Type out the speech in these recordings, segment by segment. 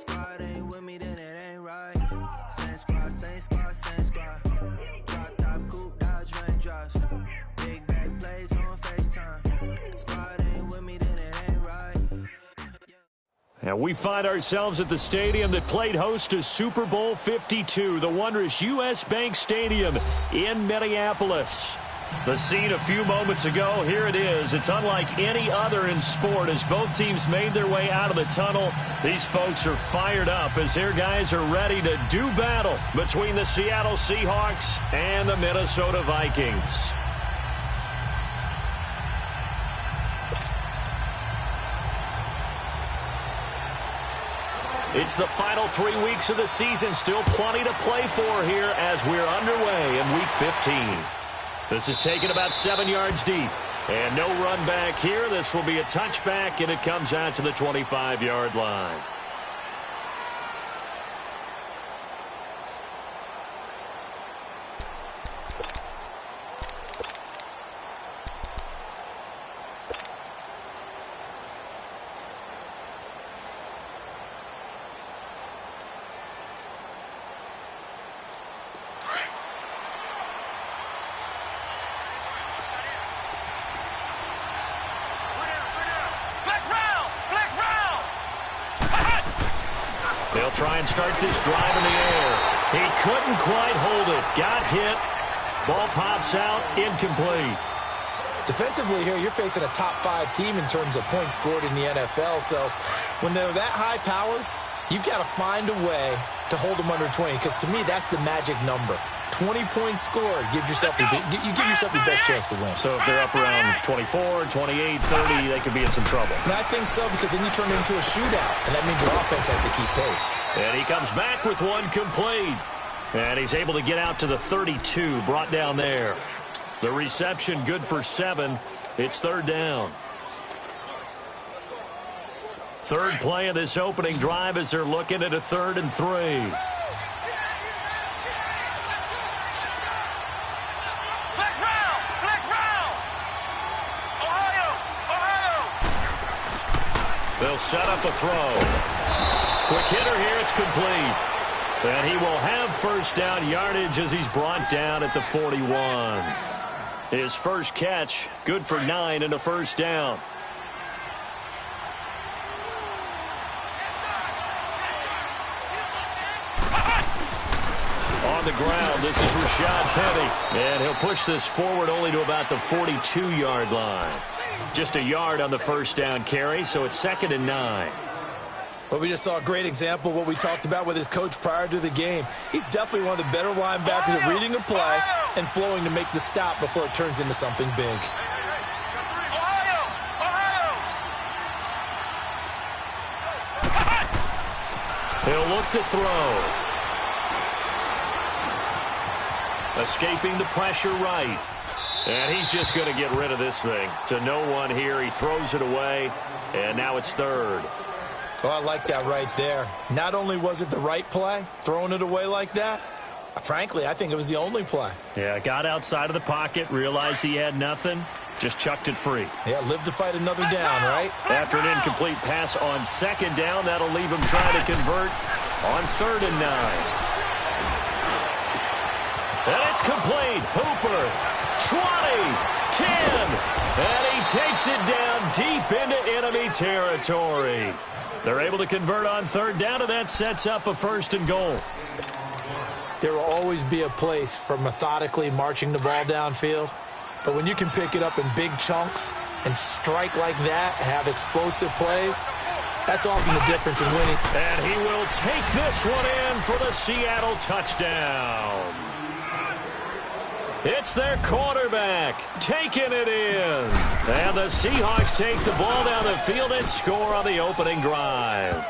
Squad ain't with me, then it ain't right. Same squad, same squad, same squad. Drop top, coupe, Dodge raindrops. Big bag plays on FaceTime. Squad ain't with me, then it ain't right. And we find ourselves at the stadium that played host to Super Bowl 52, the wondrous U.S. Bank Stadium in Minneapolis. The scene a few moments ago, here it is. It's unlike any other in sport as both teams made their way out of the tunnel. These folks are fired up as their guys are ready to do battle between the Seattle Seahawks and the Minnesota Vikings. It's the final 3 weeks of the season. Still plenty to play for here as we're underway in Week 15. This is taken about 7 yards deep. And no run back here. This will be a touchback, and it comes out to the 25-yard line. They'll try and start this drive in the air. He couldn't quite hold it. Got hit. Ball pops out. Incomplete. Defensively here, you're facing a top-5 team in terms of points scored in the NFL. So when they're that high-powered, you've got to find a way to hold them under 20. Because to me, that's the magic number. 20 points scored gives yourself you give yourself your best chance to win. So if they're up around 24, 28, 30, they could be in some trouble. And I think so, because then you turn it into a shootout, and that means your offense has to keep pace. And he comes back with one complete. And he's able to get out to the 32, brought down there. The reception good for 7. It's third down. Third play of this opening drive as they're looking at a 3rd and 3. They'll set up a throw. Quick hitter here, it's complete. And he will have first down yardage as he's brought down at the 41. His first catch, good for 9 and a first down. On the ground, this is Rashad Penny. And he'll push this forward only to about the 42-yard line. Just a yard on the first down carry, so it's 2nd and 9. Well, we just saw a great example of what we talked about with his coach prior to the game. He's definitely one of the better linebackers at reading a play and flowing to make the stop before it turns into something big. He'll look to throw. Escaping the pressure right. And he's just going to get rid of this thing. To no one here. He throws it away, and now it's 3rd. Oh, I like that right there. Not only was it the right play, throwing it away like that, frankly, I think it was the only play. Yeah, got outside of the pocket, realized he had nothing, just chucked it free. Yeah, live to fight another down, right? After an incomplete pass on 2nd down, that'll leave him trying to convert on 3rd and 9. And it's complete. Hooper. 20, 10, and he takes it down deep into enemy territory. They're able to convert on 3rd down, and that sets up a 1st and goal. There will always be a place for methodically marching the ball downfield, but when you can pick it up in big chunks and strike like that, have explosive plays, that's often the difference in winning. And he will take this one in for the Seattle touchdown. It's their quarterback taking it in. And the Seahawks take the ball down the field and score on the opening drive.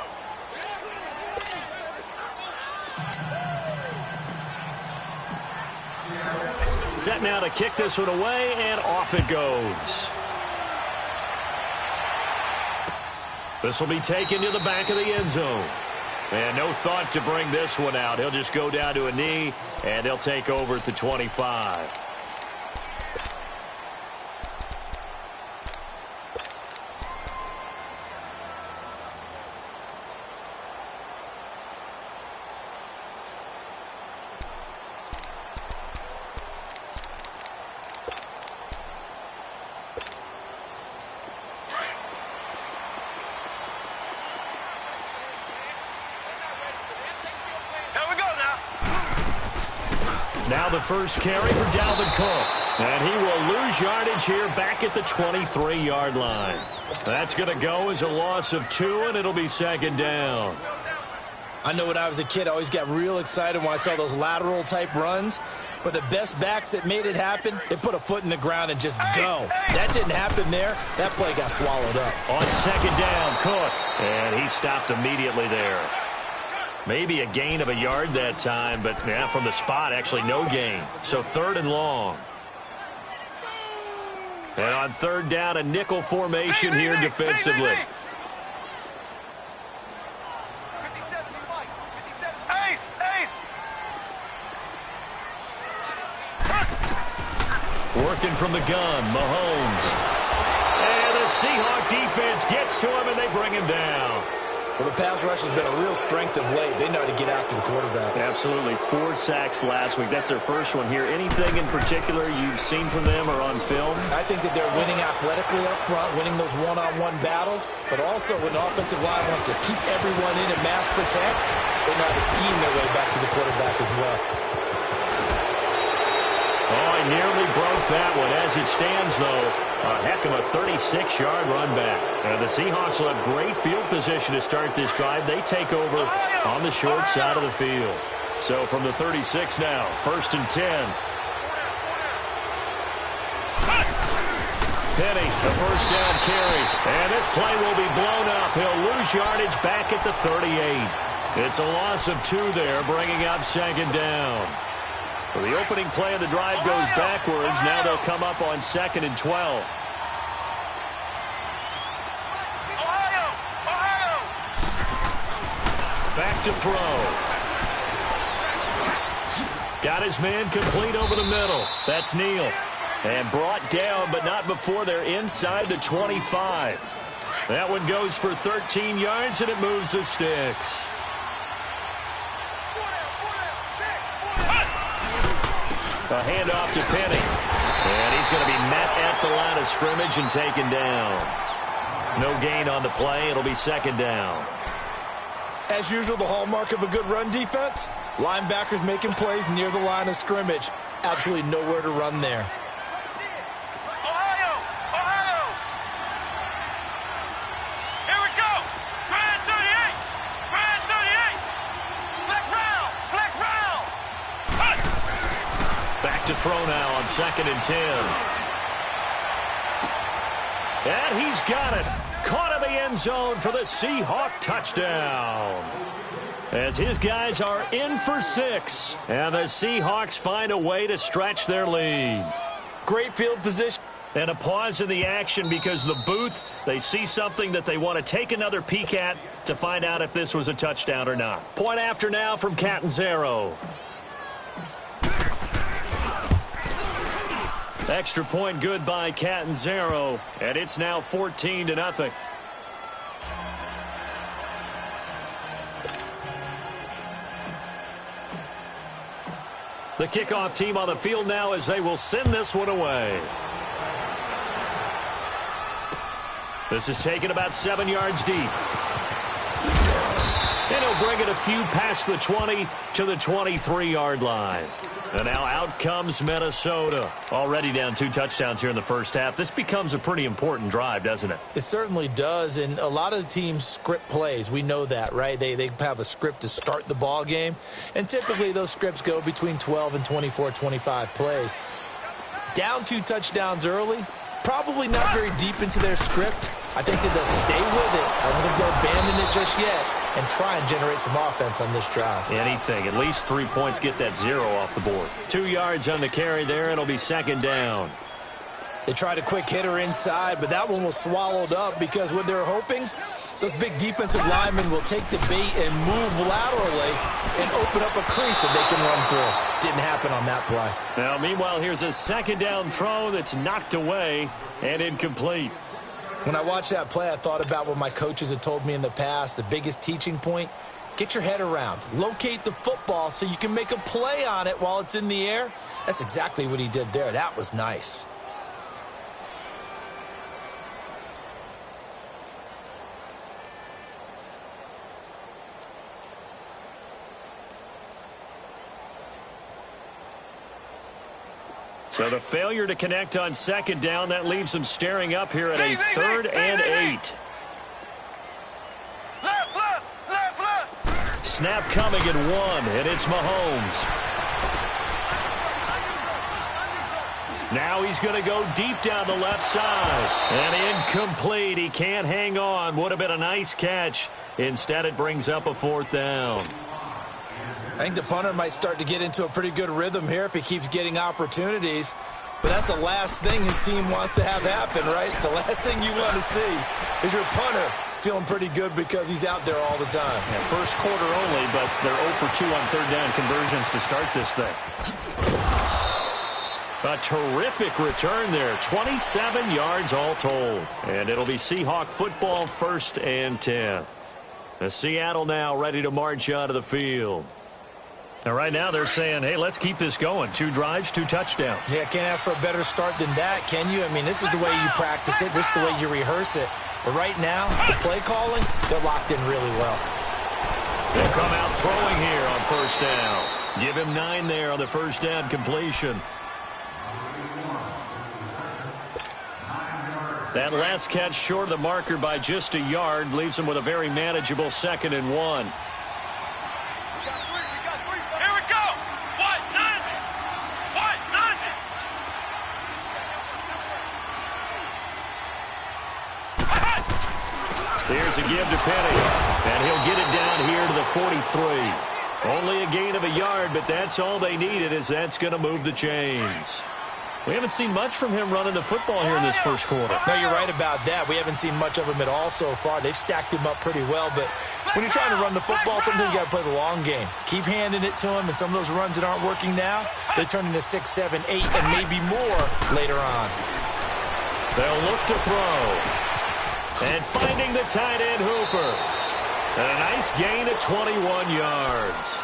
Set now to kick this one away, and off it goes. This will be taken to the back of the end zone. And no thought to bring this one out. He'll just go down to a knee, and they'll take over at the 25. Now the first carry for Dalvin Cook. And he will lose yardage here back at the 23-yard line. That's going to go as a loss of 2, and it'll be second down. I know when I was a kid, I always got real excited when I saw those lateral-type runs. But the best backs that made it happen, they put a foot in the ground and just go. That didn't happen there. That play got swallowed up. On second down, Cook. And he stopped immediately there. Maybe a gain of a yard that time, but yeah, from the spot, actually no gain. So third and long. And on third down, a nickel formation here defensively. Working from the gun, Mahomes. And the Seahawk defense gets to him, and they bring him down. Well, the pass rush has been a real strength of late. They know how to get after the quarterback. Absolutely. 4 sacks last week. That's their first one here. Anything in particular you've seen from them or on film? I think that they're winning athletically up front, winning those one-on-one battles, but also when the offensive line wants to keep everyone in and mass protect, they know how to scheme their way back to the quarterback as well. Oh, he nearly broke that one. As it stands, though, a heck of a 36-yard run back. And the Seahawks will have great field position to start this drive. They take over on the short side of the field. So from the 36 now, 1st and 10. Penny, the first down carry. And this play will be blown up. He'll lose yardage back at the 38. It's a loss of 2 there, bringing up second down. Well, the opening play of the drive goes backwards. Now they'll come up on 2nd and 12. Back to throw. Got his man complete over the middle. That's Neal. And brought down, but not before they're inside the 25. That one goes for 13 yards, and it moves the sticks. A handoff to Penny. And he's going to be met at the line of scrimmage and taken down. No gain on the play. It'll be second down. As usual, the hallmark of a good run defense, linebackers making plays near the line of scrimmage. Absolutely nowhere to run there. To throw now on 2nd and 10. And he's got it. Caught in the end zone for the Seahawk touchdown. As his guys are in for 6. And the Seahawks find a way to stretch their lead. Great field position. And a pause in the action because the booth, they see something that they want to take another peek at to find out if this was a touchdown or not. Point after now from Catanzaro. Extra point good by Catanzaro, and it's now 14-0. The kickoff team on the field now as they will send this one away. This is taken about 7 yards deep. And he'll bring it a few past the 20 to the 23-yard line. And now out comes Minnesota. Already down 2 touchdowns here in the first half. This becomes a pretty important drive, doesn't it? It certainly does, and a lot of the teams script plays. We know that, right? They have a script to start the ball game, and typically those scripts go between 12 and 24, 25 plays. Down 2 touchdowns early, probably not very deep into their script. I think that they'll stay with it. I don't think they'll abandon it just yet and try and generate some offense on this drive. Anything. At least 3 points, get that 0 off the board. 2 yards on the carry there, and it'll be second down. They tried a quick hitter inside, but that one was swallowed up because what they're hoping, those big defensive linemen will take the bait and move laterally and open up a crease that they can run through. Didn't happen on that play. Now, meanwhile, here's a second down throw that's knocked away and incomplete. When I watched that play, I thought about what my coaches had told me in the past. The biggest teaching point, get your head around. Locate the football so you can make a play on it while it's in the air. That's exactly what he did there. That was nice. So the failure to connect on second down, that leaves them staring up here at a 3rd and 8. Snap coming at 1, and it's Mahomes. Now he's going to go deep down the left side. And incomplete. He can't hang on. Would have been a nice catch. Instead, it brings up a 4th down. I think the punter might start to get into a pretty good rhythm here if he keeps getting opportunities. But that's the last thing his team wants to have happen, right? The last thing you want to see is your punter feeling pretty good because he's out there all the time. Yeah, first quarter only, but they're 0 for 2 on 3rd down conversions to start this thing. A terrific return there. 27 yards all told. And it'll be Seahawk football, 1st and 10. The Seattle now ready to march out of the field. Now, right now, they're saying, hey, let's keep this going. 2 drives, 2 touchdowns. Yeah, can't ask for a better start than that, can you? I mean, this is the way you practice it. This is the way you rehearse it. But right now, the play calling, they're locked in really well. They'll come out throwing here on 1st down. Give him 9 there on the 1st down completion. That last catch short of the marker by just a yard leaves him with a very manageable 2nd and 1. Here's a give to Penny, and he'll get it down here to the 43. Only a gain of a yard, but that's all they needed, as that's going to move the chains. We haven't seen much from him running the football here in this first quarter. No, you're right about that. We haven't seen much of him at all so far. They've stacked him up pretty well, but when you're trying to run the football, sometimes you got to play the long game. Keep handing it to him, and some of those runs that aren't working now, they turn into 6, 7, 8, and maybe more later on. They'll look to throw. And finding the tight end, Hooper. And a nice gain of 21 yards.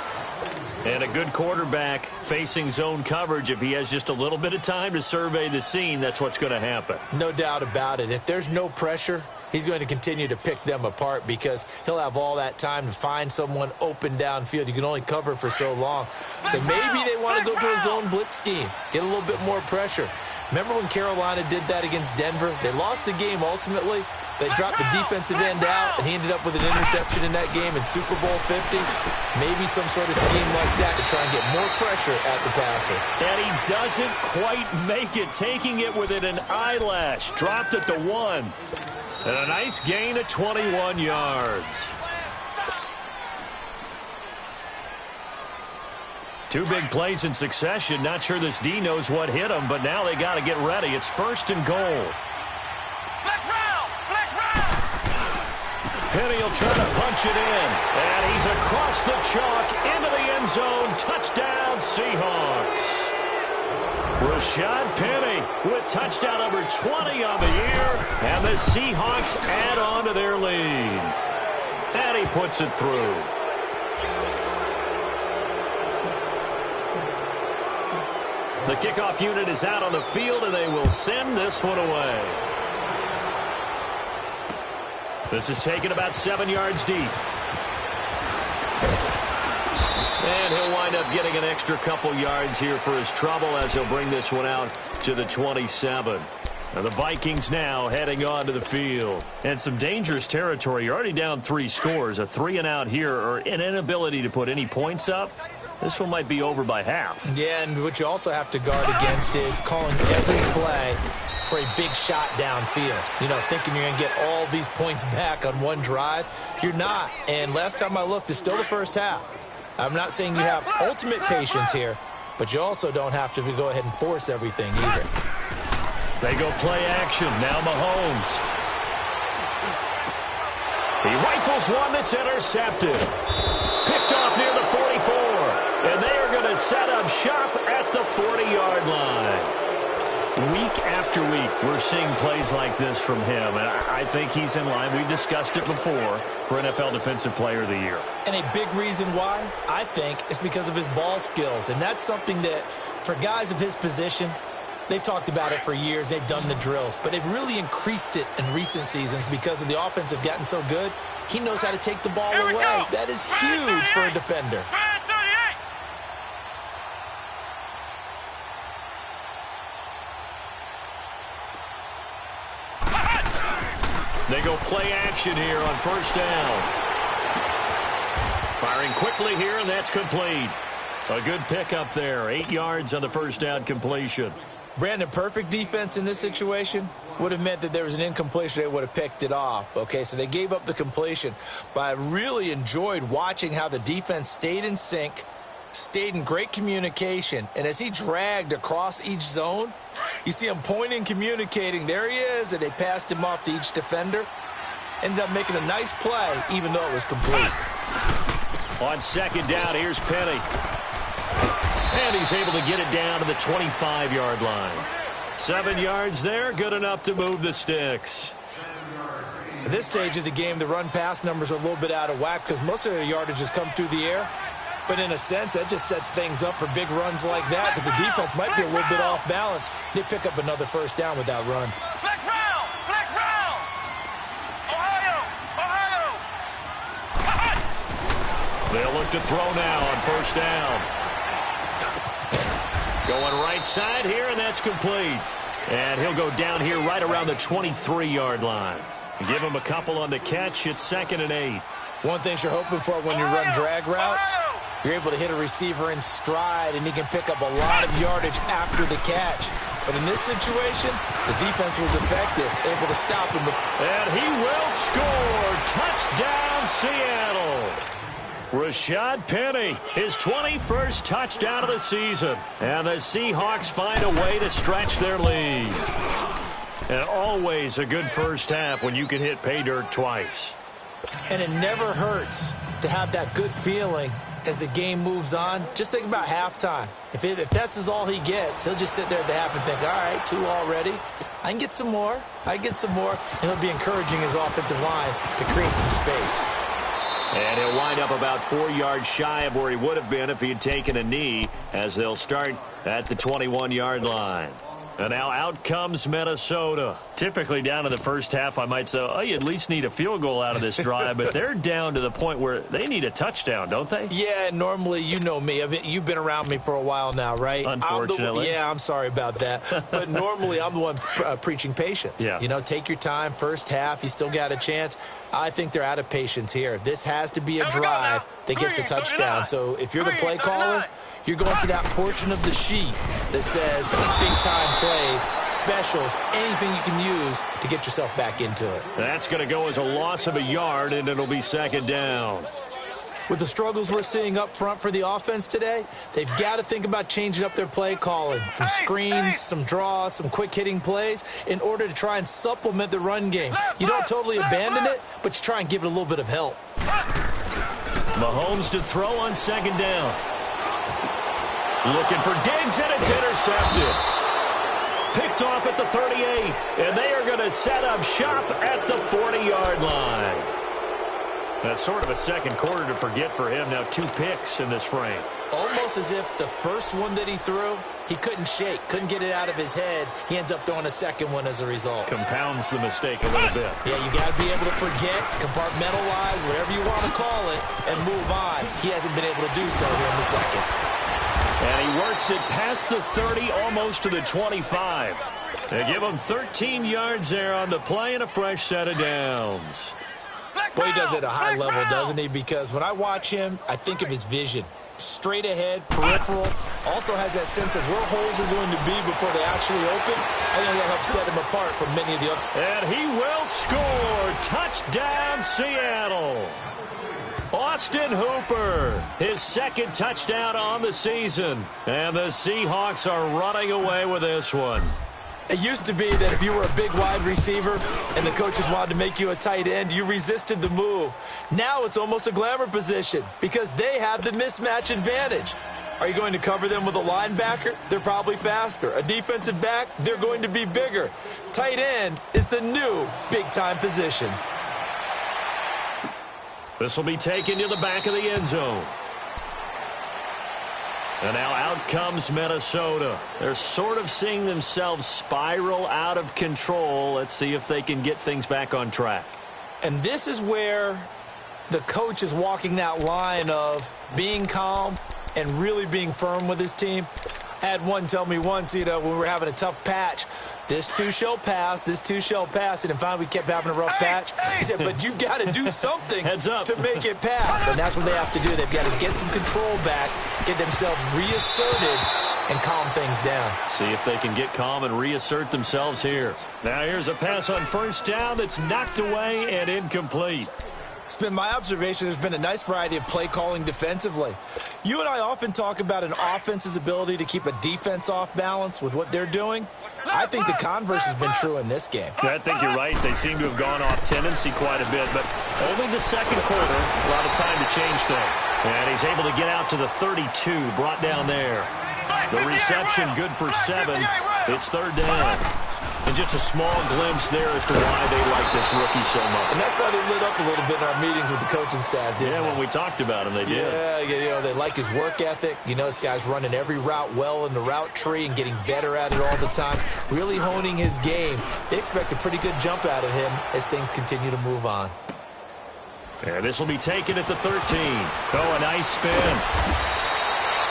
And a good quarterback facing zone coverage. If he has just a little bit of time to survey the scene, that's what's going to happen. No doubt about it. If there's no pressure, he's going to continue to pick them apart because he'll have all that time to find someone open downfield. You can only cover for so long. So maybe they want to go to a zone blitz scheme, get a little bit more pressure. Remember when Carolina did that against Denver? They lost the game ultimately. They dropped the defensive end out, and he ended up with an interception in that game in Super Bowl 50. Maybe some sort of scheme like that to try and get more pressure at the passer. And he doesn't quite make it, taking it within an eyelash. Dropped at the 1. And a nice gain of 21 yards. 2 big plays in succession. Not sure this D knows what hit him, but now they got to get ready. It's 1st and goal. Penny will try to punch it in. And he's across the chalk into the end zone. Touchdown, Seahawks. Rashad Penny with touchdown number 20 on the year. And the Seahawks add on to their lead. And he puts it through. The kickoff unit is out on the field, and they will send this one away. This is taken about 7 yards deep. And he'll wind up getting an extra couple yards here for his trouble as he'll bring this one out to the 27. Now the Vikings now heading onto the field. And some dangerous territory. You're already down 3 scores. A 3-and-out here, or an inability to put any points up. This one might be over by half. Yeah, and what you also have to guard against is calling every play for a big shot downfield. You know, thinking you're going to get all these points back on one drive. You're not. And last time I looked, it's still the first half. I'm not saying you have ultimate patience here, but you also don't have to go ahead and force everything either. They go play action. Now Mahomes. He rifles one that's intercepted. Picked off near the 44. And they are going to set up shop at the 40-yard line. Week after week, we're seeing plays like this from him, and I think he's in line. We've discussed it before for NFL Defensive Player of the Year. And a big reason why, I think, is because of his ball skills. And that's something that, for guys of his position, they've talked about it for years. They've done the drills. But they've really increased it in recent seasons because of the offense have gotten so good. He knows how to take the ball away. That is huge for a defender. They go play action here on first down. Firing quickly here, and that's complete. A good pickup there. 8 yards on the first down completion. Brandon, perfect defense in this situation would have meant that there was an incompletion. They would have picked it off. Okay, so they gave up the completion. But I really enjoyed watching how the defense stayed in sync, stayed in great communication. And as he dragged across each zone, you see him pointing, communicating. There he is, and they passed him off to each defender. Ended up making a nice play, even though it was complete. On second down, here's Penny. And he's able to get it down to the 25-yard line. 7 yards there, good enough to move the sticks. At this stage of the game, the run-pass numbers are a little bit out of whack because most of their yardage has come through the air. But in a sense, that just sets things up for big runs like that because the defense might be a little bit off balance. They pick up another first down with that run. Flex round! Flex round! Ohio! Ohio! They'll look to throw now on first down. Going right side here, and that's complete. And he'll go down here right around the 23-yard line. Give him a couple on the catch. It's 2nd and 8. One thing you're hoping for when you run drag routes, you're able to hit a receiver in stride, and he can pick up a lot of yardage after the catch. But in this situation, the defense was effective, able to stop him. And he will score. Touchdown, Seattle. Rashad Penny, his 21st touchdown of the season. And the Seahawks find a way to stretch their lead. And always a good first half when you can hit pay dirt twice. And it never hurts to have that good feeling as the game moves on. Just think about halftime. If that's all he gets, he'll just sit there at the half and think, all right, 2 already. I can get some more. And he'll be encouraging his offensive line to create some space. And he'll wind up about 4 yards shy of where he would have been if he had taken a knee, as they'll start at the 21-yard line. And now out comes Minnesota. Typically down in the first half, I might say, oh, you at least need a field goal out of this drive. But they're down to the point where they need a touchdown, don't they? Yeah, normally, you know me. You've been around me for a while now, right? Unfortunately. I'm sorry about that. But normally, I'm the one preaching patience. Yeah. You know, take your time. First half, you still got a chance. I think they're out of patience here. This has to be a drive that gets a touchdown. So if you're the play caller, you're going to that portion of the sheet that says big-time plays, specials, anything you can use to get yourself back into it. That's going to go as a loss of a yard, and it'll be 2nd down. With the struggles we're seeing up front for the offense today, they've got to think about changing up their play calling. Some screens, some draws, some quick-hitting plays in order to try and supplement the run game. You don't totally abandon it, but you try and give it a little bit of help. Mahomes to throw on 2nd down. Looking for Diggs, and it's intercepted. Picked off at the 38, and they are going to set up shop at the 40-yard line. That's sort of a second quarter to forget for him. Now 2 picks in this frame. Almost as if the first one that he threw, he couldn't shake, couldn't get it out of his head. He ends up throwing a second one as a result. Compounds the mistake a little bit. Yeah, you got to be able to forget, compartmentalize, whatever you want to call it, and move on. He hasn't been able to do so here in the second. And he works it past the 30, almost to the 25. They give him 13 yards there on the play and a fresh set of downs. Boy, he does it at a high level, doesn't he? Because when I watch him, I think of his vision. Straight ahead, peripheral. Also has that sense of where holes are going to be before they actually open. I think that helps set him apart from many of the other. And he will score. Touchdown, Seattle. Austin Hooper, his 2nd touchdown on the season. And the Seahawks are running away with this one. It used to be that if you were a big wide receiver and the coaches wanted to make you a tight end, you resisted the move. Now it's almost a glamour position because they have the mismatch advantage. Are you going to cover them with a linebacker? They're probably faster. A defensive back? They're going to be bigger. Tight end is the new big-time position. This will be taken to the back of the end zone. And now out comes Minnesota. They're sort of seeing themselves spiral out of control. Let's see if they can get things back on track. And this is where the coach is walking that line of being calm and really being firm with his team. I had one tell me once, when we were having a tough patch, This too shall pass. This too shall pass. And finally, we kept having a rough patch. He said, but you got to do something to make it pass. And that's what they have to do. They've got to get some control back, get themselves reasserted, and calm things down. See if they can get calm and reassert themselves here. Now here's a pass on first down that's knocked away and incomplete. It's been my observation there's been a nice variety of play calling defensively. You and I often talk about an offense's ability to keep a defense off balance with what they're doing. I think the converse has been true in this game. I think you're right. They seem to have gone off tendency quite a bit, but only the second quarter, a lot of time to change things. And he's able to get out to the 32, brought down there. The reception good for 7. It's third down. And just a small glimpse there as to why they like this rookie so much. And that's why they lit up a little bit in our meetings with the coaching staff, didn't they? When we talked about him, they did. Yeah, they like his work ethic. You know, this guy's running every route well in the route tree and getting better at it all the time, really honing his game. They expect a pretty good jump out of him as things continue to move on. And this will be taken at the 13. Oh, a nice spin.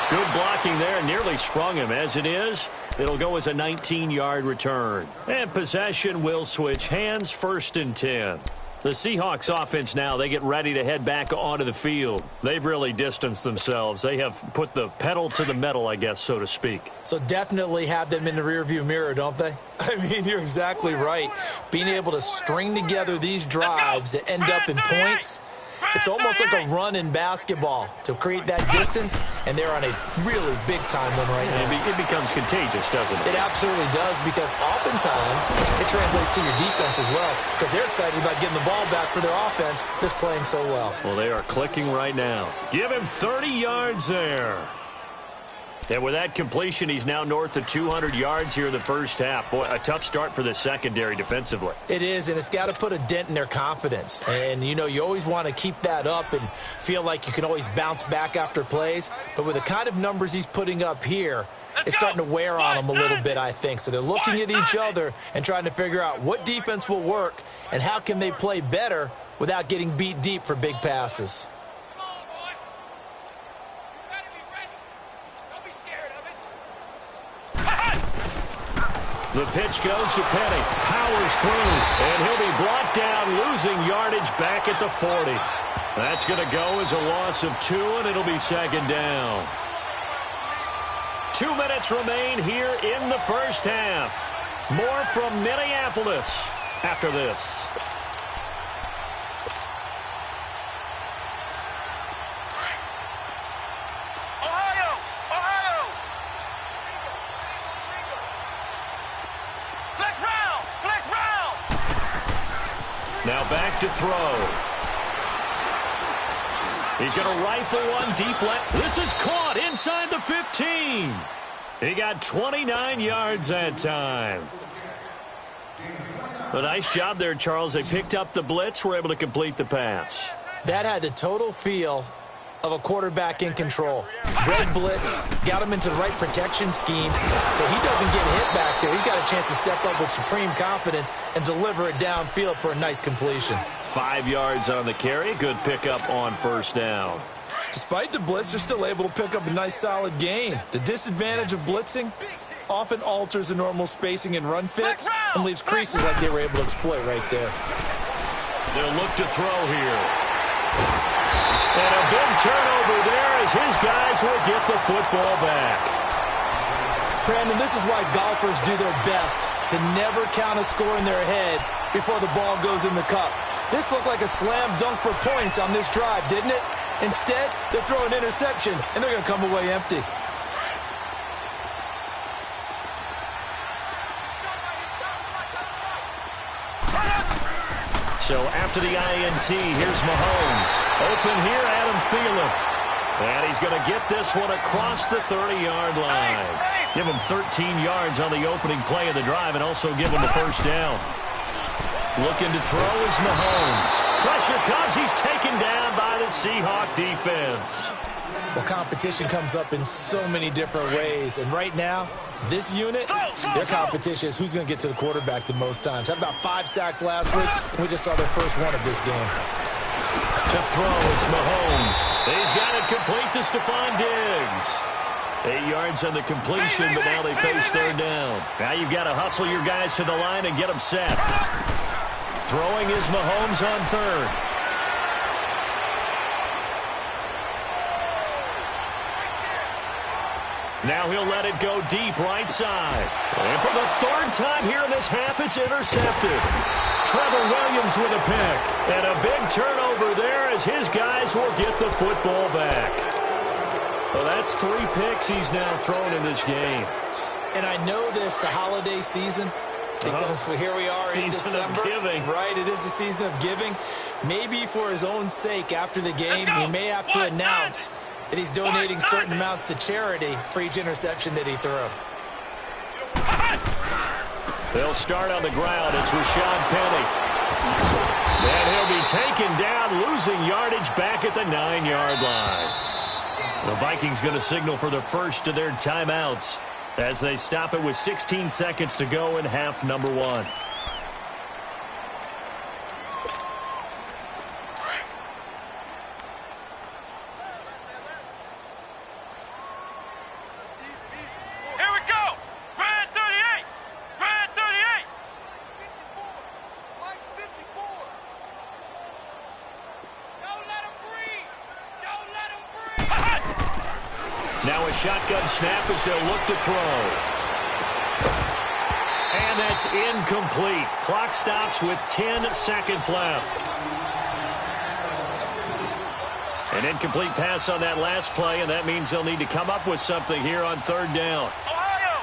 Good blocking there, nearly sprung him. As it is, it'll go as a 19-yard return. And possession will switch hands, 1st and 10. The Seahawks offense now, they get ready to head back onto the field. They've really distanced themselves. They have put the pedal to the metal, I guess, so to speak. So definitely have them in the rearview mirror, don't they? I mean, you're exactly right. Being able to string together these drives that end up in points, it's almost like a run in basketball to create that distance, and they're on a really big-time one right now. It becomes contagious, doesn't it? It absolutely does, because oftentimes it translates to your defense as well, because they're excited about getting the ball back for their offense that's playing so well. Well, they are clicking right now. Give him 30 yards there. And with that completion, he's now north of 200 yards here in the first half. Boy, a tough start for the secondary defensively. It is, and it's got to put a dent in their confidence. And, you know, you always want to keep that up and feel like you can always bounce back after plays. But with the kind of numbers he's putting up here, it's starting to wear on them a little bit, I think. So they're looking at each other and trying to figure out what defense will work and how can they play better without getting beat deep for big passes. The pitch goes to Penny. Powers through. And he'll be brought down, losing yardage back at the 40. That's going to go as a loss of 2, and it'll be second down. 2 minutes remain here in the first half. More from Minneapolis after this. Now back to throw. He's going to rifle one deep left. This is caught inside the 15. He got 29 yards that time. A nice job there, Charles. They picked up the blitz, were able to complete the pass. That had the total feel of a quarterback in control. Red blitz, got him into the right protection scheme, so he doesn't get hit back there. He's got a chance to step up with supreme confidence and deliver it downfield for a nice completion. 5 yards on the carry. Good pickup on first down. Despite the blitz, they're still able to pick up a nice solid gain. The disadvantage of blitzing often alters the normal spacing and run fits and leaves creases like they were able to exploit right there. They'll look to throw here. And a big turnover there as his guys will get the football back. Brandon, this is why golfers do their best to never count a score in their head before the ball goes in the cup. This looked like a slam dunk for points on this drive, didn't it? Instead, they throw an interception, and they're going to come away empty. So after the INT, here's Mahomes. Open here, Adam Thielen. And he's going to get this one across the 30-yard line. Give him 13 yards on the opening play of the drive and also give him a first down. Looking to throw is Mahomes. Pressure comes. He's taken down by the Seahawk defense. Well, competition comes up in so many different ways. And right now, this unit, their competition is who's going to get to the quarterback the most times. Had about 5 sacks last week, and we just saw their first one of this game. To throw, it's Mahomes. He's got it complete to Stephon Diggs. 8 yards on the completion, but now they face third down. Now you've got to hustle your guys to the line and get them set. Throwing is Mahomes on third. Now he'll let it go deep right side. And for the third time here in this half, it's intercepted. Trevor Williams with a pick. And a big turnover there as his guys will get the football back. Well, that's 3 picks he's now thrown in this game. And I know this, the holiday season, because here we are in December. Season of giving. Right, it is the season of giving. Maybe for his own sake after the game, he may have to announce that he's donating certain amounts to charity for each interception that he threw. They'll start on the ground. It's Rashad Penny. And he'll be taken down, losing yardage back at the 9-yard line. The Vikings going to signal for the first of their timeouts as they stop it with 16 seconds to go in half number 1. Here we go. Red 38. Red 38. 54. Don't let him breathe. Don't let him breathe. Now a shotgun snap as they'll look to throw. And that's incomplete. Clock stops with 10 seconds left. An incomplete pass on that last play, and that means they'll need to come up with something here on third down. Ohio.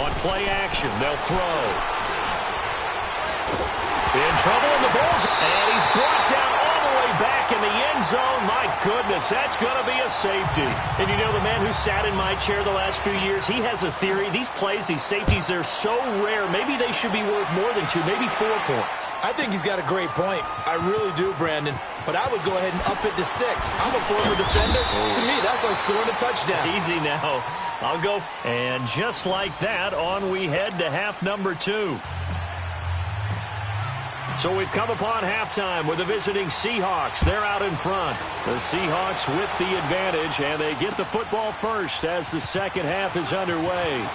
On play action, they'll throw. In trouble in the balls, and he's brought down all the way back in the end zone. My goodness, that's going to be a safety. And you know, the man who sat in my chair the last few years, he has a theory. These plays, these safeties, they're so rare. Maybe they should be worth more than 2, maybe 4 points. I think he's got a great point. I really do, Brandon. But I would go ahead and up it to 6. I'm a former defender. To me, that's like scoring a touchdown. Easy now. I'll go. And just like that, on we head to half number 2. So we've come upon halftime with the visiting Seahawks. They're out in front. The Seahawks with the advantage, and they get the football first as the second half is underway.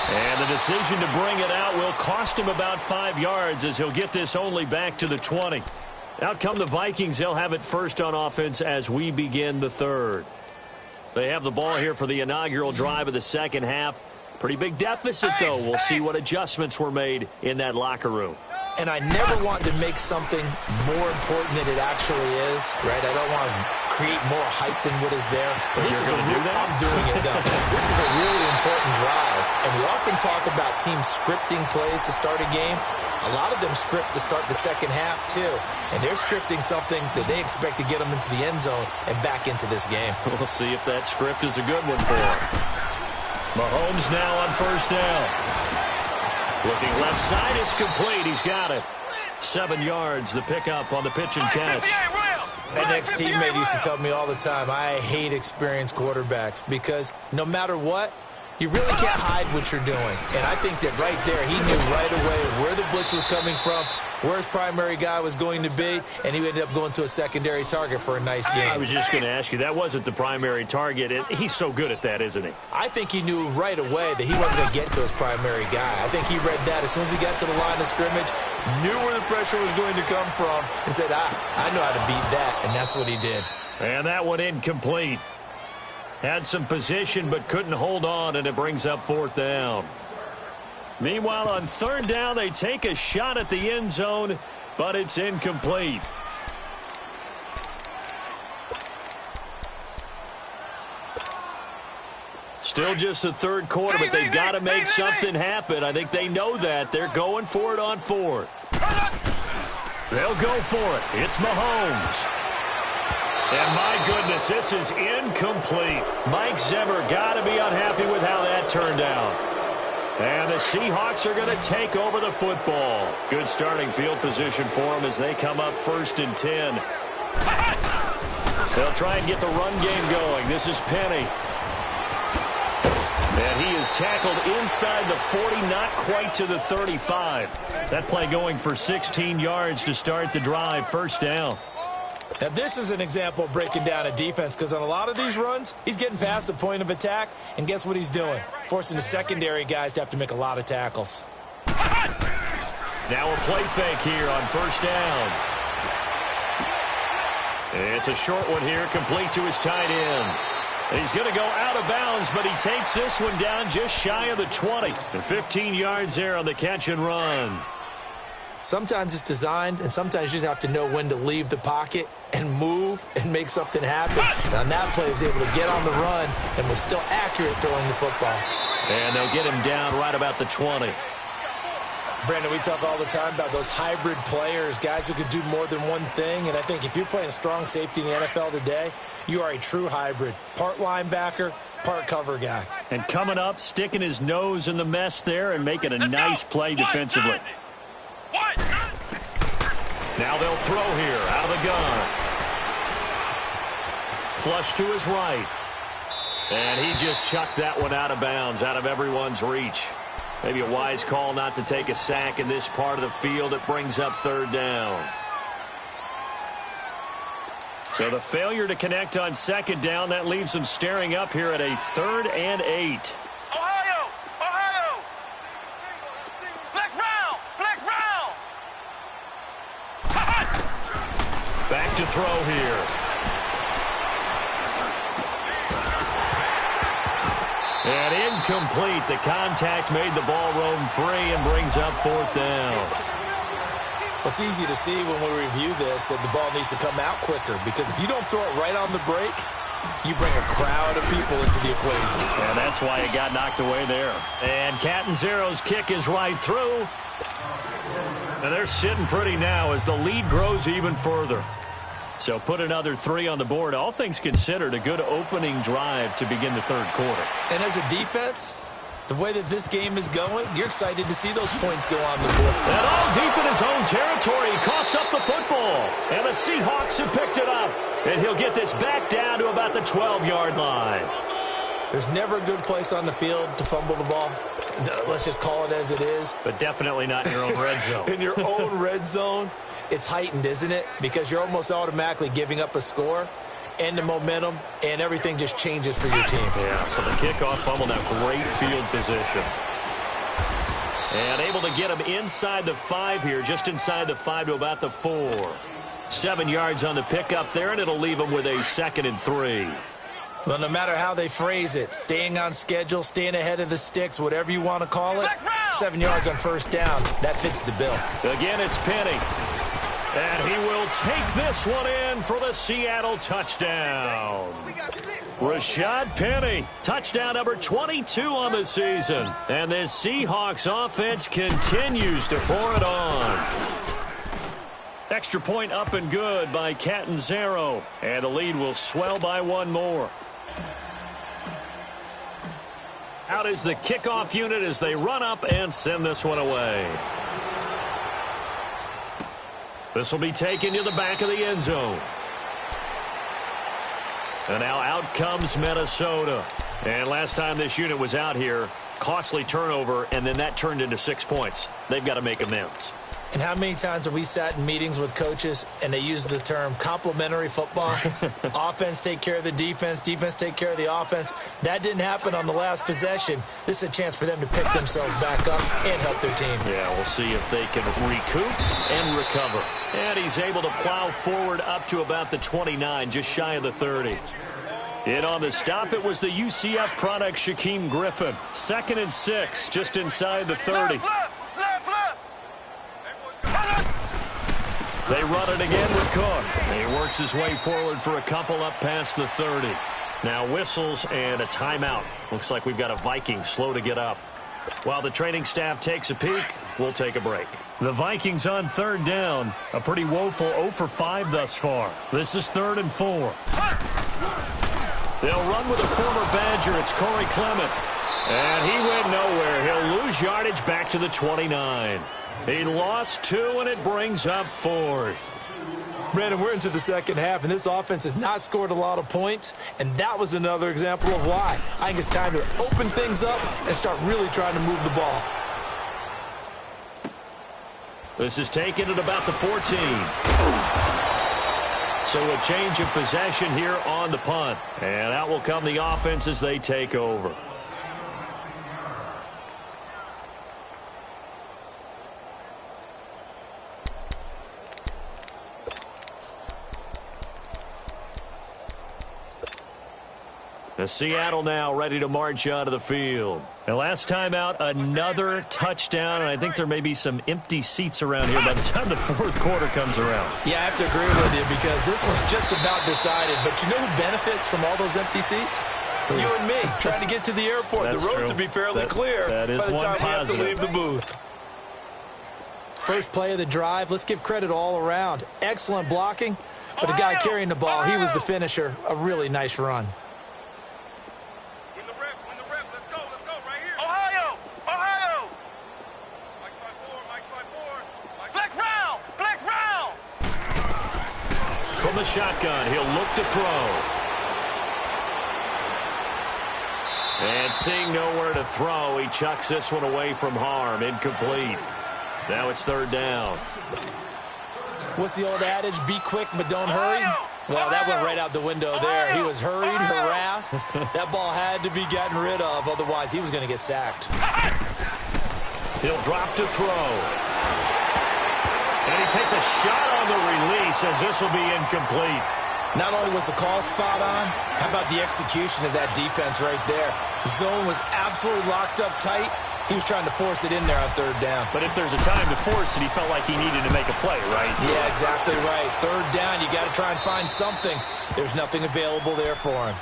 And the decision to bring it out will cost him about 5 yards as he'll get this only back to the 20. Out come the Vikings. They'll have it first on offense as we begin the third. They have the ball here for the inaugural drive of the second half. Pretty big deficit, though. We'll see what adjustments were made in that locker room. And I never want to make something more important than it actually is, right? I don't want to create more hype than what is there. But this is I'm doing it, though. This is a really important drive. And we often talk about teams scripting plays to start a game. A lot of them script to start the second half, too. And they're scripting something that they expect to get them into the end zone and back into this game. We'll see if that script is a good one for them. Mahomes now on first down. Looking left side, it's complete. He's got it. 7 yards, the pickup on the pitch and catch. An ex-teammate used to tell me all the time, I hate experienced quarterbacks because no matter what, you really can't hide what you're doing. And I think that right there, he knew right away where the blitz was coming from, where his primary guy was going to be, and he ended up going to a secondary target for a nice game. I was just going to ask you, that wasn't the primary target. He's so good at that, isn't he? I think he knew right away that he wasn't going to get to his primary guy. I think he read that as soon as he got to the line of scrimmage, knew where the pressure was going to come from, and said, I know how to beat that, and that's what he did. And that one incomplete. Had some position but couldn't hold on, and it brings up fourth down. Meanwhile, on third down, they take a shot at the end zone, but it's incomplete. Still just the third quarter, but they've got to make something happen. I think they know that. They're going for it on fourth. They'll go for it. It's Mahomes. And my goodness, this is incomplete. Mike Zimmer got to be unhappy with how that turned out. And the Seahawks are going to take over the football. Good starting field position for them as they come up 1st and 10. They'll try and get the run game going. This is Penny. And he is tackled inside the 40, not quite to the 35. That play going for 16 yards to start the drive. First down. Now, this is an example of breaking down a defense because on a lot of these runs, he's getting past the point of attack, and guess what he's doing? Forcing the secondary guys to have to make a lot of tackles. Now a play fake here on first down. It's a short one here, complete to his tight end. He's going to go out of bounds, but he takes this one down just shy of the 20. And 15 yards there on the catch and run. Sometimes it's designed, and sometimes you just have to know when to leave the pocket and move and make something happen. And on that play, he was able to get on the run and was still accurate throwing the football. And they'll get him down right about the 20. Brandon, we talk all the time about those hybrid players, guys who could do more than one thing. And I think if you're playing strong safety in the NFL today, you are a true hybrid. Part linebacker, part cover guy. And coming up, sticking his nose in the mess there and making a nice play defensively. Now they'll throw here out of the gun. Flush to his right. And he just chucked that one out of bounds, out of everyone's reach. Maybe a wise call not to take a sack in this part of the field. It brings up third down. So the failure to connect on second down, that leaves them staring up here at a 3rd and 8. Ohio! Ohio! Flex round! Flex round! Back to throw here. And incomplete. The contact made the ball roam free and brings up 4th down. Well, it's easy to see when we review this that the ball needs to come out quicker because if you don't throw it right on the break, you bring a crowd of people into the equation. And that's why it got knocked away there. And Catanzaro's kick is right through. And they're sitting pretty now as the lead grows even further. So put another 3 on the board. All things considered, a good opening drive to begin the 3rd quarter. And as a defense, the way that this game is going, you're excited to see those points go on the board. And all deep in his own territory, he coughs up the football. And the Seahawks have picked it up. And he'll get this back down to about the 12-yard line. There's never a good place on the field to fumble the ball. Let's just call it as it is. But definitely not in your own red zone. In your own red zone, it's heightened, isn't it? Because you're almost automatically giving up a score and the momentum, and everything just changes for your team. Yeah, so the kickoff fumble, now great field position. And able to get him inside the 5 here, just inside the 5 to about the 4. 7 yards on the pickup there, and it'll leave him with a 2nd and 3. Well, no matter how they phrase it, staying on schedule, staying ahead of the sticks, whatever you want to call it, 7 yards on first down, that fits the bill. Again, it's Penny. And he will take this one in for the Seattle touchdown. Rashad Penny, touchdown number 22 on the season. And this Seahawks offense continues to pour it on. Extra point up and good by Catanzaro. And the lead will swell by 1 more. Out is the kickoff unit as they run up and send this one away. This will be taken to the back of the end zone. And now out comes Minnesota. And last time this unit was out here, costly turnover, and then that turned into 6 points. They've got to make amends. And how many times have we sat in meetings with coaches and they use the term complementary football? Offense take care of the defense, defense take care of the offense. That didn't happen on the last possession. This is a chance for them to pick themselves back up and help their team. Yeah, we'll see if they can recoup and recover. And he's able to plow forward up to about the 29, just shy of the 30. In on the stop, it was the UCF product, Shaquem Griffin. 2nd and 6, just inside the 30. They run it again with Cook. He works his way forward for a couple up past the 30. Now whistles and a timeout. Looks like we've got a Viking slow to get up. While the training staff takes a peek, we'll take a break. The Vikings on 3rd down. A pretty woeful 0 for 5 thus far. This is 3rd and 4. They'll run with a former Badger. It's Corey Clement. And he went nowhere. He'll lose yardage back to the 29. He lost 2, and it brings up 4th. Brandon, we're into the second half, and this offense has not scored a lot of points, and that was another example of why. I think it's time to open things up and start really trying to move the ball. This is taken at about the 14. So a change of possession here on the punt. And out will come the offense as they take over. The Seattle now ready to march onto the field. And last time out, another touchdown, and I think there may be some empty seats around here by the time the fourth quarter comes around. Yeah, I have to agree with you because this one's just about decided. But you know who benefits from all those empty seats? You and me, trying to get to the airport. That's the road true. to be fairly clear that is by the one time positive. we have to leave the booth. First play of the drive, let's give credit all around. Excellent blocking, but the guy carrying the ball, he was the finisher. A really nice run. From the shotgun, he'll look to throw. And seeing nowhere to throw, he chucks this one away from harm. Incomplete. Now it's third down. What's the old adage? Be quick, but don't hurry. Well, that went right out the window there. He was hurried, harassed. That ball had to be gotten rid of. Otherwise, he was going to get sacked. He'll drop to throw. And he takes a shot on the release as this will be incomplete. Not only was the call spot on, how about the execution of that defense right there? Zone was absolutely locked up tight. He was trying to force it in there on third down. But if there's a time to force it, he felt like he needed to make a play, right? Yeah, exactly right. Third down, you got to try and find something. There's nothing available there for him.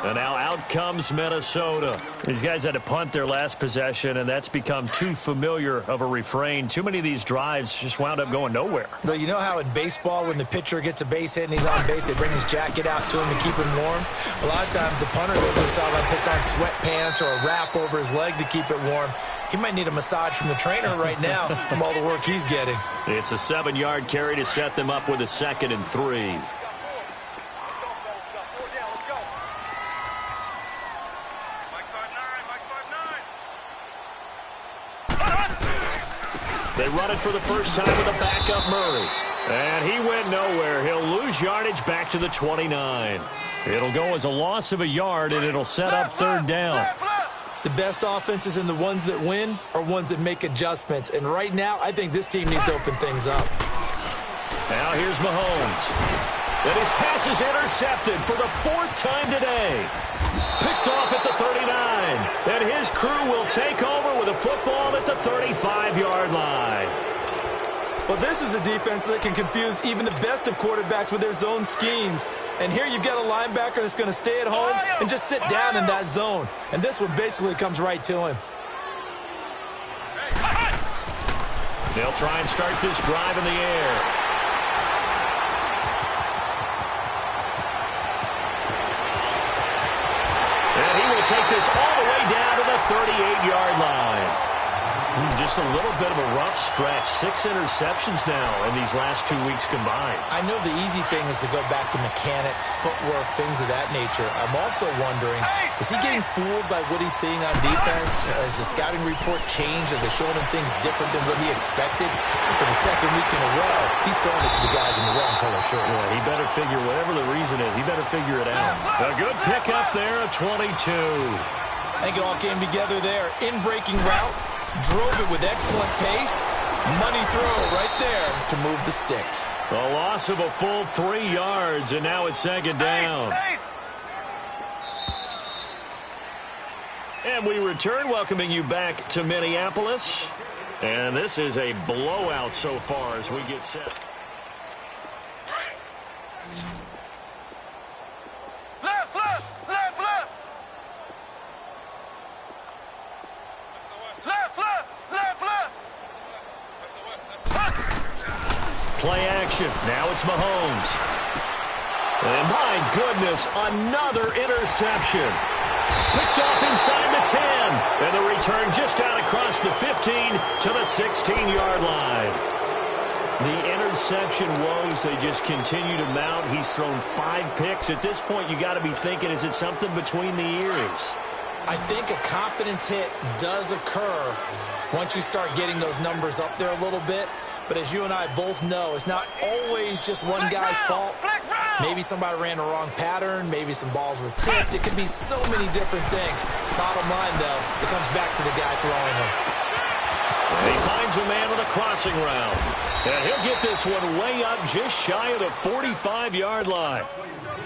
And now out comes Minnesota. These guys had to punt their last possession, and that's become too familiar of a refrain. Too many of these drives just wound up going nowhere. Well, you know how in baseball, when the pitcher gets a base hit and he's on base, they bring his jacket out to him to keep him warm? A lot of times the punter goes to the sideline, puts on sweatpants or a wrap over his leg to keep it warm. He might need a massage from the trainer right now from all the work he's getting. It's a 7-yard carry to set them up with a 2nd and 3. They run it for the first time with a backup Murray. And he went nowhere. He'll lose yardage back to the 29. It'll go as a loss of a yard, and it'll set up third down. The best offenses and the ones that win are ones that make adjustments. And right now, I think this team needs to open things up. Now here's Mahomes. And his pass is intercepted for the 4th time today. Picked off at the 39. And his crew will take over with a football at the 35-yard line. Well, this is a defense that can confuse even the best of quarterbacks with their zone schemes. And here you've got a linebacker that's going to stay at home and just sit down in that zone. And this one basically comes right to him. They'll try and start this drive in the air. And he will take this all the way down to the 38-yard line. Just a little bit of a rough stretch. 6 interceptions now in these last 2 weeks combined. I know the easy thing is to go back to mechanics, footwork, things of that nature. I'm also wondering, is he getting fooled by what he's seeing on defense? Has the scouting report changed? Are they showing him things different than what he expected? And for the 2nd week in a row, he's throwing it to the guys in the wrong color shirts. Yeah, he better figure, whatever the reason is, he better figure it out. A good pickup there, a 22. I think it all came together there. In-breaking route. Drove it with excellent pace. Money throw right there to move the sticks. A loss of a full 3 yards, and now it's 2nd down. And we return, welcoming you back to Minneapolis. And this is a blowout so far as we get set. Left, left, left, left. Left, left, left, left. Play action. Now it's Mahomes. And my goodness, another interception. Picked off inside the 10. And the return just out across the 15 to the 16-yard line. The interception woes, they just continue to mount. He's thrown 5 picks. At this point, you got to be thinking, is it something between the ears? I think a confidence hit does occur once you start getting those numbers up there a little bit. But as you and I both know, it's not always just one guy's fault. Maybe somebody ran the wrong pattern. Maybe some balls were tipped. It could be so many different things. Bottom line, though, it comes back to the guy throwing them. And he finds a man on the crossing route. And he'll get this one way up just shy of the 45-yard line.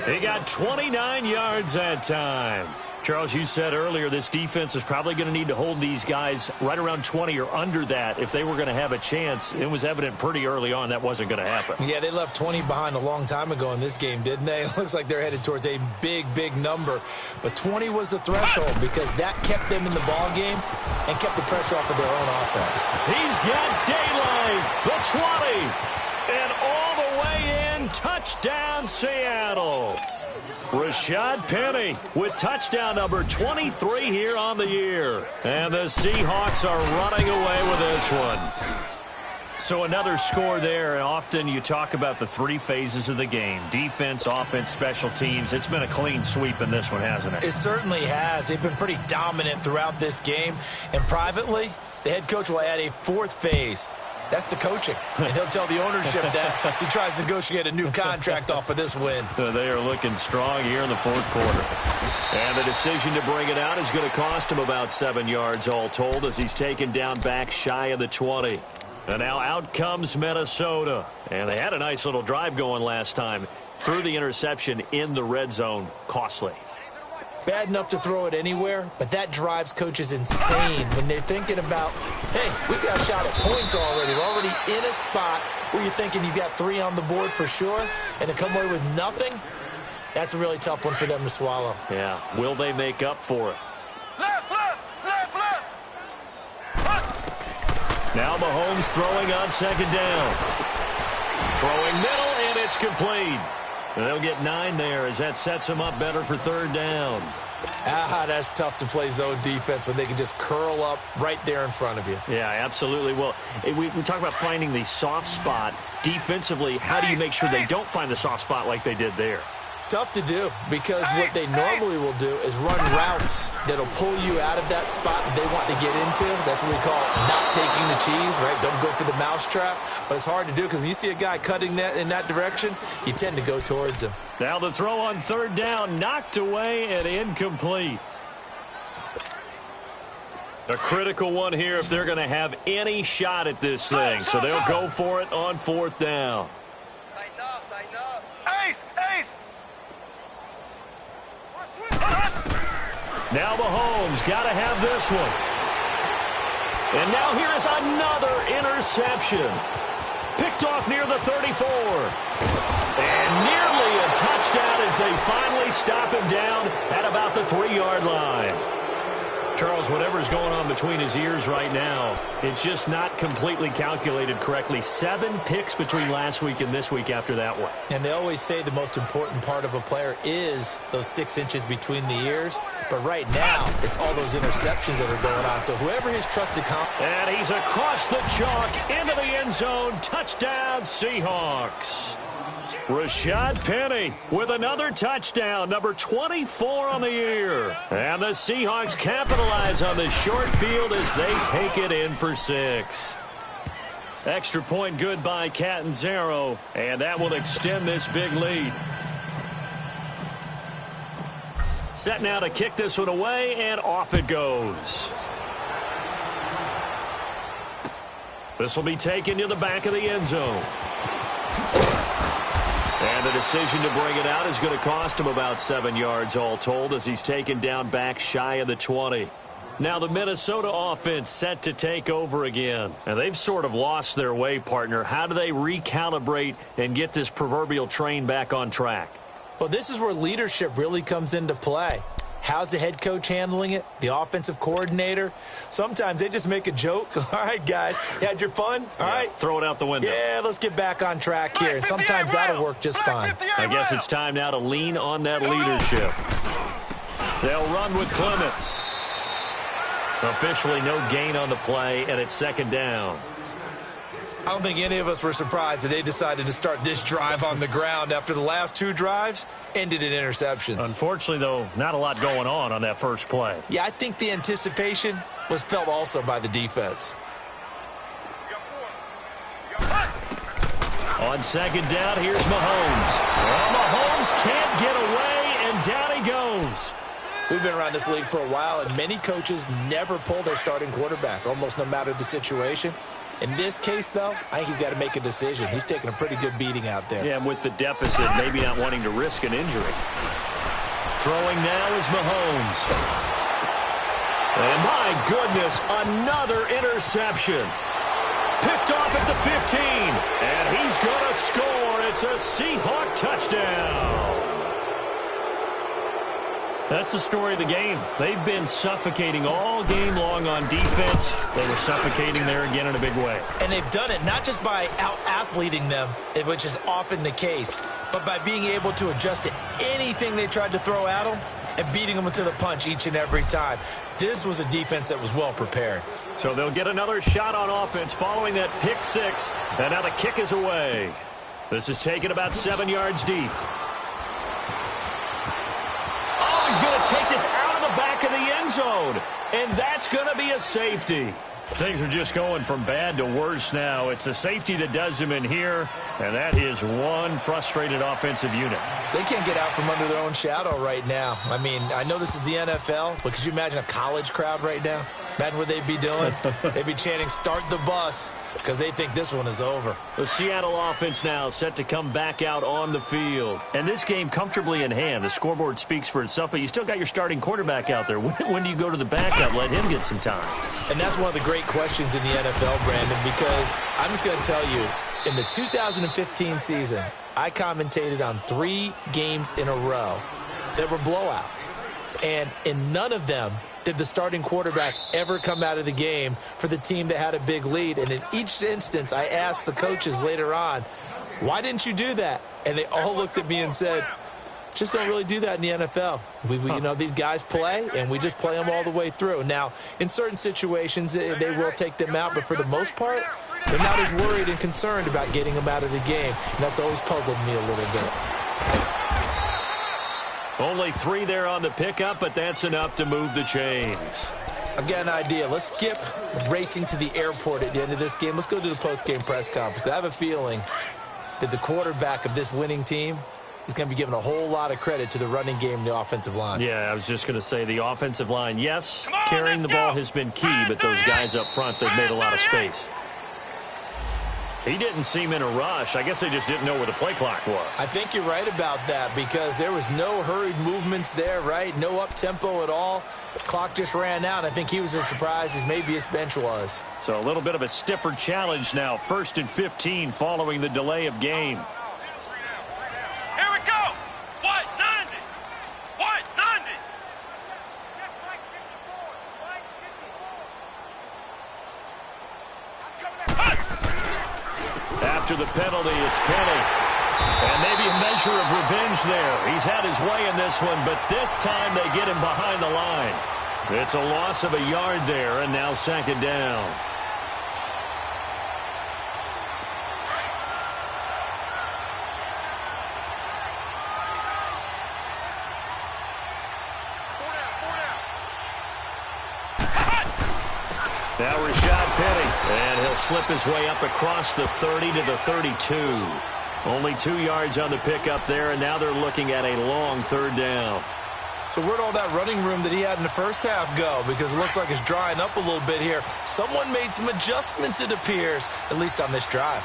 He got 29 yards that time. Charles, you said earlier this defense is probably going to need to hold these guys right around 20 or under that if they were going to have a chance. It was evident pretty early on that wasn't going to happen. Yeah, they left 20 behind a long time ago in this game, didn't they? It looks like they're headed towards a big, big number. But 20 was the threshold because that kept them in the ball game and kept the pressure off of their own offense. He's got daylight, the 20, and all the way in, touchdown Seattle. Rashad Penny with touchdown number 23 here on the year. And the Seahawks are running away with this one. So another score there, and often you talk about the three phases of the game. Defense, offense, special teams. It's been a clean sweep in this one, hasn't it? It certainly has. They've been pretty dominant throughout this game. And privately, the head coach will add a fourth phase. That's the coaching. And he'll tell the ownership that as he tries to negotiate a new contract off of this win. They are looking strong here in the fourth quarter. And the decision to bring it out is going to cost him about 7 yards all told as he's taken down back shy of the 20. And now out comes Minnesota. And they had a nice little drive going last time. Threw the interception in the red zone. Costly. Bad enough to throw it anywhere, but that drives coaches insane when they're thinking about, hey, we've got a shot at points already. We're already in a spot where you're thinking you've got 3 on the board for sure, and to come away with nothing, that's a really tough one for them to swallow. Yeah. Will they make up for it? Now Mahomes throwing on second down. Throwing middle, and it's complete. And they'll get 9 there as that sets them up better for third down. That's tough to play zone defense when they can just curl up right there in front of you. Yeah, absolutely. Well, we talk about finding the soft spot. Defensively, how do you make sure they don't find the soft spot like they did there? Tough to do because what they normally will do is run routes that'll pull you out of that spot that they want to get into. That's what we call not taking the cheese, right? Don't go for the mousetrap. But it's hard to do because when you see a guy cutting that in that direction, you tend to go towards him. Now the throw on third down, knocked away and incomplete. A critical one here if they're going to have any shot at this thing. So they'll go for it on fourth down. Tighten up. Ace! Now Mahomes got to have this one. And now here is another interception. Picked off near the 34. And nearly a touchdown as they finally stop him down at about the 3-yard line. Charles, whatever's going on between his ears right now, it's just not completely calculated correctly. 7 picks between last week and this week after that one. And they always say the most important part of a player is those 6 inches between the ears. But right now, it's all those interceptions that are going on. So whoever his trusted and he's across the chalk into the end zone. Touchdown, Seahawks. Rashad Penny with another touchdown, number 24 on the year. And the Seahawks capitalize on the short field as they take it in for 6. Extra point good by Catanzaro, and that will extend this big lead. Set now to kick this one away, and off it goes. This will be taken to the back of the end zone. And the decision to bring it out is going to cost him about 7 yards all told as he's taken down back shy of the 20. Now the Minnesota offense set to take over again. And they've sort of lost their way, partner. How do they recalibrate and get this proverbial train back on track? Well, this is where leadership really comes into play. How's the head coach handling it? The offensive coordinator? Sometimes they just make a joke. All right, guys, you had your fun? All right. Throw it out the window. Yeah, let's get back on track here. And sometimes that'll work just fine. I guess it's time now to lean on that leadership. They'll run with Clement. Officially no gain on the play, and it's second down. I don't think any of us were surprised that they decided to start this drive on the ground after the last 2 drives ended in interceptions. Unfortunately, though, not a lot going on that first play. Yeah, I think the anticipation was felt also by the defense. On second down, here's Mahomes. Well, Mahomes can't get away, and down he goes. We've been around this league for a while, and many coaches never pull their starting quarterback, almost no matter the situation. In this case, though, I think he's got to make a decision. He's taking a pretty good beating out there. Yeah, and with the deficit, maybe not wanting to risk an injury. Throwing now is Mahomes. And my goodness, another interception. Picked off at the 15, and he's going to score. It's a Seahawk touchdown. That's the story of the game. They've been suffocating all game long on defense. They were suffocating there again in a big way. And they've done it not just by out-athleting them, which is often the case, but by being able to adjust to anything they tried to throw at them and beating them to the punch each and every time. This was a defense that was well prepared. So they'll get another shot on offense following that pick six, and now the kick is away. This is taken about 7 yards deep. Oh, he's going to take this out of the back of the end zone, and that's going to be a safety. Things are just going from bad to worse now. It's a safety that does him in here, and that is one frustrated offensive unit. They can't get out from under their own shadow right now. I mean, I know this is the NFL, but could you imagine a college crowd right now? Imagine what they'd be doing. They'd be chanting, "Start the bus," because they think this one is over. The Seattle offense now set to come back out on the field. And this game comfortably in hand. The scoreboard speaks for itself, but you still got your starting quarterback out there. When do you go to the backup, let him get some time? And that's one of the great questions in the NFL, Brandon, because I'm just going to tell you, in the 2015 season, I commentated on 3 games in a row that were blowouts. And in none of them did the starting quarterback ever come out of the game for the team that had a big lead. And in each instance, I asked the coaches later on, why didn't you do that? And they all looked at me and said, just don't really do that in the NFL. You know, these guys play, and we just play them all the way through. Now, in certain situations, they will take them out, but for the most part, they're not as worried and concerned about getting them out of the game. And that's always puzzled me a little bit. Only 3 there on the pickup, but that's enough to move the chains. I've got an idea. Let's skip racing to the airport at the end of this game. Let's go to the post-game press conference. I have a feeling that the quarterback of this winning team is going to be given a whole lot of credit to the running game and the offensive line. Yeah, I was just going to say the offensive line, yes, carrying the ball has been key, but those guys up front, they've made a lot of space. He didn't seem in a rush. I guess they just didn't know where the play clock was. I think you're right about that because there was no hurried movements there, right? No up-tempo at all. Clock just ran out. I think he was as surprised as maybe his bench was. So a little bit of a stiffer challenge now. 1st and 15 following the delay of game. Here we go. What? 90. What? 90. After the penalty, it's Penny. And maybe a measure of revenge there. He's had his way in this one, but this time they get him behind the line. It's a loss of a yard there, and now 2nd down. Now Rashad Penny, and he'll slip his way up across the 30 to the 32. Only 2 yards on the pickup there, and now they're looking at a long 3rd down. So where'd all that running room that he had in the first half go? Because it looks like it's drying up a little bit here. Someone made some adjustments, it appears, at least on this drive.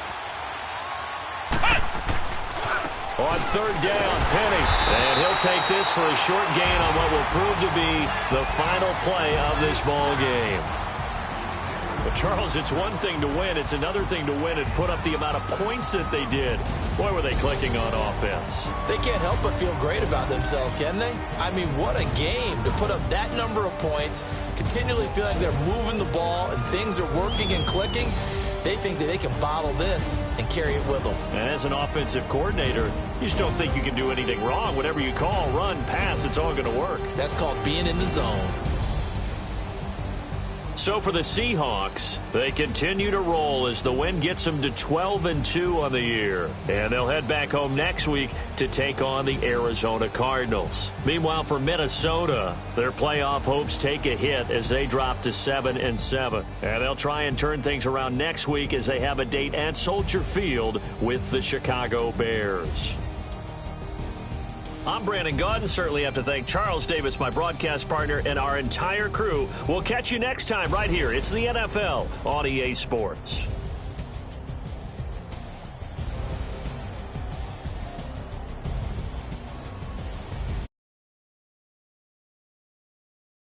On 3rd down, Penny, and he'll take this for a short gain on what will prove to be the final play of this ball game. But, Charles, it's one thing to win. It's another thing to win and put up the amount of points that they did. Boy, were they clicking on offense. They can't help but feel great about themselves, can they? I mean, what a game to put up that number of points, continually feel like they're moving the ball and things are working and clicking. They think that they can bottle this and carry it with them. And as an offensive coordinator, you just don't think you can do anything wrong. Whatever you call, run, pass, it's all going to work. That's called being in the zone. so for the Seahawks, they continue to roll as the win gets them to 12-2 on the year. And they'll head back home next week to take on the Arizona Cardinals. Meanwhile, for Minnesota, their playoff hopes take a hit as they drop to 7-7. And they'll try and turn things around next week as they have a date at Soldier Field with the Chicago Bears. I'm Brandon Gaudin. Certainly have to thank Charles Davis, my broadcast partner, and our entire crew. We'll catch you next time right here. It's the NFL on EA Sports.